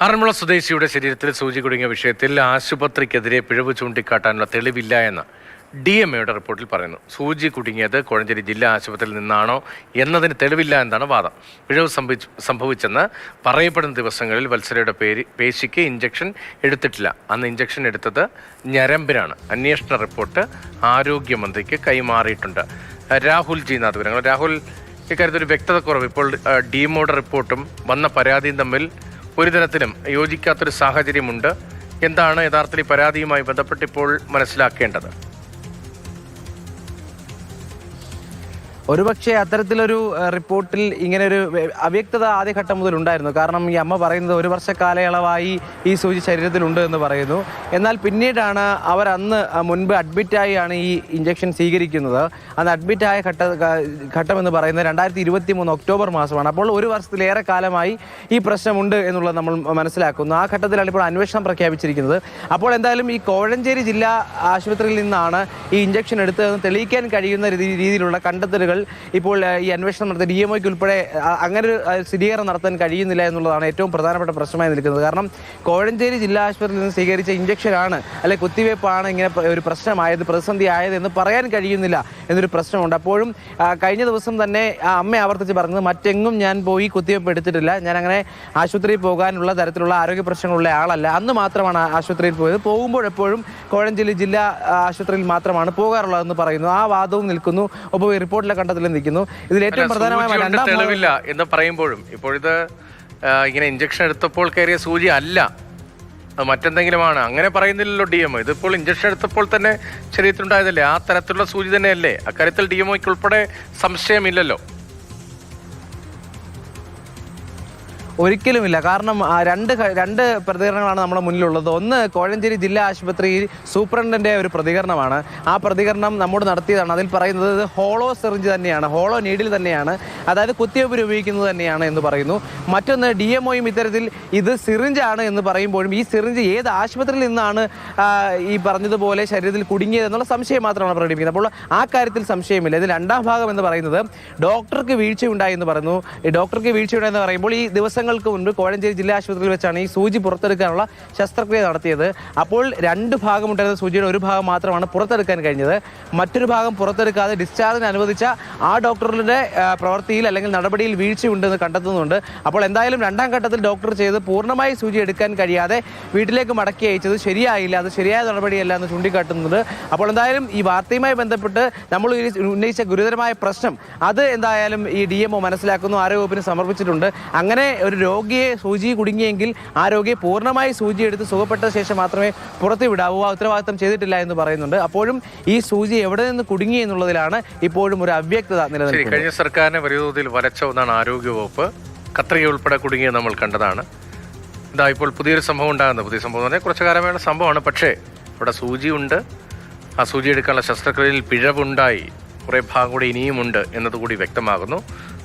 ആറന്മുള സ്വദേശിയുടെ ശരീരത്തിൽ സൂചി കുടുങ്ങിയ വിഷയത്തിൽ ആശുപത്രിക്കെതിരെ പിഴവ് ചൂണ്ടിക്കാട്ടാനുള്ള തെളിവില്ല എന്ന് DMAയുടെ റിപ്പോർട്ടിൽ പറയുന്നു. സൂചി കുടുങ്ങിയത് കോഴഞ്ചേരി ജില്ലാ ആശുപത്രിയിൽ നിന്നാണോ എന്നതിന് തെളിവില്ല എന്നാണ് വാദം. പിഴവ് സംഭവിച്ചെന്ന് പറയപ്പെടുന്ന ദിവസങ്ങളിൽ വത്സരയുടെ പേശിക്ക് ഇഞ്ചക്ഷൻ എടുത്തിട്ടില്ല. അന്ന് ഇഞ്ചക്ഷൻ എടുത്തത് ഞരമ്പിനാണ്. അന്വേഷണ റിപ്പോർട്ട് ആരോഗ്യമന്ത്രിക്ക് കൈമാറിയിട്ടുണ്ട്. രാഹുൽ ജി നാഥ് വിവരങ്ങൾ. രാഹുൽ, ഇക്കാര്യത്തിൽ ഒരു വ്യക്തത കുറവ്. ഇപ്പോൾ DMAയുടെ റിപ്പോർട്ടും വന്ന പരാതിയും തമ്മിൽ ഒരു തരത്തിലും യോജിക്കാത്തൊരു സാഹചര്യമുണ്ട്. എന്താണ് യഥാർത്ഥത്തിൽ പരാതിയുമായി ബന്ധപ്പെട്ട് ഇപ്പോൾ മനസ്സിലാക്കേണ്ടത്? ഒരുപക്ഷെ അത്തരത്തിലൊരു റിപ്പോർട്ടിൽ ഇങ്ങനെ ഒരു അവ്യക്തത ആദ്യഘട്ടം മുതൽ ഉണ്ടായിരുന്നു. കാരണം ഈ അമ്മ പറയുന്നത് 1 വർഷ കാലയളവായി ഈ സൂചി ശരീരത്തിലുണ്ട് എന്ന് പറയുന്നു. എന്നാൽ പിന്നീടാണ് അവർ അന്ന് മുൻപ് അഡ്മിറ്റായാണ് ഈ ഇഞ്ചക്ഷൻ സ്വീകരിക്കുന്നത്. അന്ന് അഡ്മിറ്റായ ഘട്ടം എന്ന് പറയുന്നത് 2023 ഒക്ടോബർ മാസമാണ്. അപ്പോൾ 1 വർഷത്തിലേറെ കാലമായി ഈ പ്രശ്നമുണ്ട് എന്നുള്ളത് നമ്മൾ മനസ്സിലാക്കുന്നു. ആ ഘട്ടത്തിലാണ് ഇപ്പോൾ അന്വേഷണം പ്രഖ്യാപിച്ചിരിക്കുന്നത്. അപ്പോൾ എന്തായാലും ഈ കോഴഞ്ചേരി ജില്ലാ ആശുപത്രിയിൽ നിന്നാണ് ഈ ഇഞ്ചക്ഷൻ എടുത്തതെന്ന് തെളിയിക്കാൻ കഴിയുന്ന രീതിയിലുള്ള കണ്ടെത്തലുകൾ ഇപ്പോൾ ഈ അന്വേഷണം നടത്തിയ DMOയ്ക്ക് ഉൾപ്പെടെ അങ്ങനെ ഒരു സ്ഥിരീകരണം നടത്താൻ കഴിയുന്നില്ല എന്നുള്ളതാണ് ഏറ്റവും പ്രധാനപ്പെട്ട പ്രശ്നമായി നിൽക്കുന്നത്. കാരണം കോഴഞ്ചേരി ജില്ലാ ആശുപത്രിയിൽ നിന്ന് സ്വീകരിച്ച ഇഞ്ചക്ഷനാണ് അല്ലെ കുത്തിവയ്പ്പാണ് ഇങ്ങനെ ഒരു പ്രശ്നമായത്, പ്രതിസന്ധി ആയത് എന്ന് പറയാൻ കഴിയുന്നില്ല എന്നൊരു പ്രശ്നമുണ്ട്. അപ്പോഴും കഴിഞ്ഞ ദിവസം തന്നെ അമ്മ ആവർത്തിച്ച് പറഞ്ഞത് മറ്റെങ്ങും ഞാൻ പോയി കുത്തിവയ്പ്പ് എടുത്തിട്ടില്ല, ഞാൻ അങ്ങനെ ആശുപത്രിയിൽ പോകാനുള്ള തരത്തിലുള്ള ആരോഗ്യ പ്രശ്നങ്ങളുള്ള ആളല്ല, അന്ന് മാത്രമാണ് ആശുപത്രിയിൽ പോയത്, പോകുമ്പോഴെപ്പോഴും കോഴഞ്ചേരി ജില്ലാ ആശുപത്രിയിൽ മാത്രമാണ് പോകാറുള്ളതെന്ന് പറയുന്നു. ആ വാദവും നിൽക്കുന്നു. ഒപ്പം ഈ റിപ്പോർട്ടിലെ കണ്ടത്തിലും നിൽക്കുന്നു. ഇതിൽ ഏറ്റവും പ്രധാനമായ തെളിവില്ല എന്ന് പറയുമ്പോഴും ഇപ്പോഴിത് ഇങ്ങനെ ഇഞ്ചക്ഷൻ എടുത്തപ്പോൾ കയറിയ സൂചി അല്ല, അത് മറ്റെന്തെങ്കിലുമാണ്, അങ്ങനെ പറയുന്നില്ലല്ലോ DMO. ഇതിപ്പോൾ ഇഞ്ചക്ഷൻ എടുത്തപ്പോൾ തന്നെ ശരീരത്തിലുണ്ടായതല്ലേ, ആ തരത്തിലുള്ള സൂചി തന്നെയല്ലേ? അക്കാര്യത്തിൽ DMOയ്ക്ക് ഉൾപ്പെടെ സംശയമില്ലല്ലോ. ഒരിക്കലുമില്ല. കാരണം രണ്ട് പ്രതികരണങ്ങളാണ് നമ്മുടെ മുന്നിലുള്ളത്. ഒന്ന് കോഴഞ്ചേരി ജില്ലാ ആശുപത്രിയിൽ സൂപ്രണ്ടിൻ്റെ ഒരു പ്രതികരണമാണ്. ആ പ്രതികരണം നമ്മോട് നടത്തിയതാണ്. അതിൽ പറയുന്നത് ഹോളോ സിറിഞ്ച് തന്നെയാണ്, ഹോളോ നീഡിൽ തന്നെയാണ്, അതായത് കുത്തിവയ്പ്പിന് ഉപയോഗിക്കുന്നത് തന്നെയാണ് എന്ന് പറയുന്നു. മറ്റൊന്ന് DMOയും ഇത്തരത്തിൽ ഇത് സിറിഞ്ചാണ് എന്ന് പറയുമ്പോഴും ഈ സിറിഞ്ച് ഏത് ആശുപത്രിയിൽ നിന്നാണ് ഈ പറഞ്ഞതുപോലെ ശരീരത്തിൽ കുടുങ്ങിയത് എന്നുള്ള സംശയം മാത്രമാണ് പ്രകടിപ്പിക്കുന്നത്. അപ്പോൾ ആ കാര്യത്തിൽ സംശയമില്ല. ഇതിൽ രണ്ടാം ഭാഗം എന്ന് പറയുന്നത് ഡോക്ടർക്ക് വീഴ്ചയുണ്ടായി എന്ന് പറയുന്നു. ഈ ഡോക്ടർക്ക് വീഴ്ചയുണ്ടായെന്ന് പറയുമ്പോൾ ഈ ദിവസങ്ങൾക്ക് മുൻപ് കോഴഞ്ചേരി ജില്ലാ ആശുപത്രിയിൽ വെച്ചാണ് ഈ സൂചി പുറത്തെടുക്കാനുള്ള ശസ്ത്രക്രിയ നടത്തിയത്. അപ്പോൾ 2 ഭാഗമുണ്ടായിരുന്ന സൂചിയുടെ ഒരു ഭാഗം മാത്രമാണ് പുറത്തെടുക്കാൻ കഴിഞ്ഞത്. മറ്റൊരു ഭാഗം പുറത്തെടുക്കാതെ ഡിസ്ചാർജിന് അനുവദിച്ച ആ ഡോക്ടറുടെ പ്രവൃത്തിയിൽ അല്ലെങ്കിൽ നടപടിയിൽ വീഴ്ചയുണ്ടെന്ന് കണ്ടെത്തുന്നുണ്ട്. അപ്പോൾ എന്തായാലും രണ്ടാം ഘട്ടത്തിൽ ഡോക്ടർ ചെയ്ത് പൂർണ്ണമായി സൂചി എടുക്കാൻ കഴിയാതെ വീട്ടിലേക്ക് മടക്കി അയച്ചത് ശരിയായില്ല, അത് ശരിയായ നടപടിയല്ല എന്ന് ചൂണ്ടിക്കാട്ടുന്നുണ്ട്. അപ്പോൾ എന്തായാലും ഈ വാർത്തയുമായി ബന്ധപ്പെട്ട് നമ്മൾ ഉന്നയിച്ച ഗുരുതരമായ പ്രശ്നം അത് എന്തായാലും ഈ DMO മനസ്സിലാക്കുന്നു, ആരോഗ്യവകുപ്പിന് സമർപ്പിച്ചിട്ടുണ്ട്. അങ്ങനെ ഒരു രോഗിയെ സൂചി കുടുങ്ങിയെങ്കിൽ ആ രോഗിയെ പൂർണ്ണമായി സൂചി എടുത്ത് സുഖപ്പെട്ട ശേഷം മാത്രമേ പുറത്തു വിടാവൂ. ആ ഉത്തരവാദിത്തം ചെയ്തിട്ടില്ല എന്ന് പറയുന്നുണ്ട്. അപ്പോഴും ഈ സൂചി എവിടെ നിന്ന് കുടുങ്ങി എന്നുള്ളതിലാണ് ഇപ്പോഴും ഒരു അവ്യക്തത നിലനിൽക്കുന്നത്. കഴിഞ്ഞ സർക്കാരിനെ വലിയ തോതിൽ വലച്ച ഒന്നാണ് ആരോഗ്യവകുപ്പ്. കത്രിക ഉൾപ്പെടെ കുടുങ്ങിയത് നമ്മൾ കണ്ടതാണ്. ഇതാ ഇപ്പോൾ പുതിയൊരു സംഭവം ഉണ്ടാകുന്നത്. പുതിയ സംഭവം എന്ന് പറഞ്ഞാൽ കുറച്ചു കാലമായുള്ള സംഭവമാണ്. പക്ഷേ ഇവിടെ സൂചിയുണ്ട്, ആ സൂചി എടുക്കാനുള്ള ശസ്ത്രക്രിയയിൽ പിഴവുണ്ടായി, കുറേ ഭാഗം കൂടി ഇനിയുമുണ്ട് എന്നതുകൂടി വ്യക്തമാകുന്നു.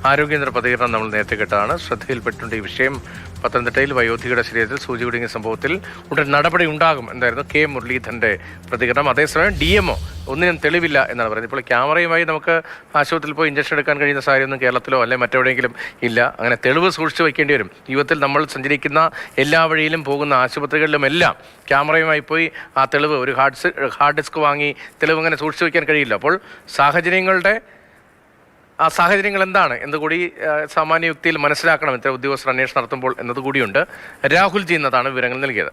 ആരോഗ്യമന്ത്രി പ്രതികരണം നമ്മൾ നേരത്തെ കേട്ടതാണ്. ശ്രദ്ധയിൽപ്പെട്ടുണ്ട് ഈ വിഷയം. പത്തനംതിട്ടയിൽ വയോധികയുടെ ശരീരത്തിൽ സൂചി കുടുങ്ങിയ സംഭവത്തിൽ ഉടൻ നടപടി ഉണ്ടാകും എന്തായിരുന്നു K മുരളീധരന്റെ പ്രതികരണം. അതേസമയം DMO ഒന്നിനും തെളിവില്ല എന്നാണ് പറയുന്നത്. ഇപ്പോൾ ക്യാമറയുമായി നമുക്ക് ആശുപത്രിയിൽ പോയി ഇഞ്ചക്ഷൻ എടുക്കാൻ കഴിയുന്ന സാഹചര്യമൊന്നും കേരളത്തിലോ അല്ലെ മറ്റെവിടെയെങ്കിലും ഇല്ല. അങ്ങനെ തെളിവ് സൂക്ഷിച്ചു വയ്ക്കേണ്ടി വരും. ജീവിതത്തിൽ നമ്മൾ സഞ്ചരിക്കുന്ന എല്ലാ വഴിയിലും പോകുന്ന ആശുപത്രികളിലുമെല്ലാം ക്യാമറയുമായി പോയി ആ തെളിവ്, ഒരു ഹാർഡ് ഡിസ്ക് വാങ്ങി തെളിവ് അങ്ങനെ സൂക്ഷിച്ചു വയ്ക്കാൻ കഴിയില്ല. അപ്പോൾ ആ സാഹചര്യങ്ങൾ എന്താണ് എന്നുകൂടി സാമാന്യ യുക്തിയിൽ മനസ്സിലാക്കണം ഇത്തരം ഉദ്യോഗസ്ഥർ അന്വേഷണം നടത്തുമ്പോൾ എന്നതുകൂടിയുണ്ട്. രാഹുൽ ജി എന്നതാണ് വിവരങ്ങൾ നൽകിയത്.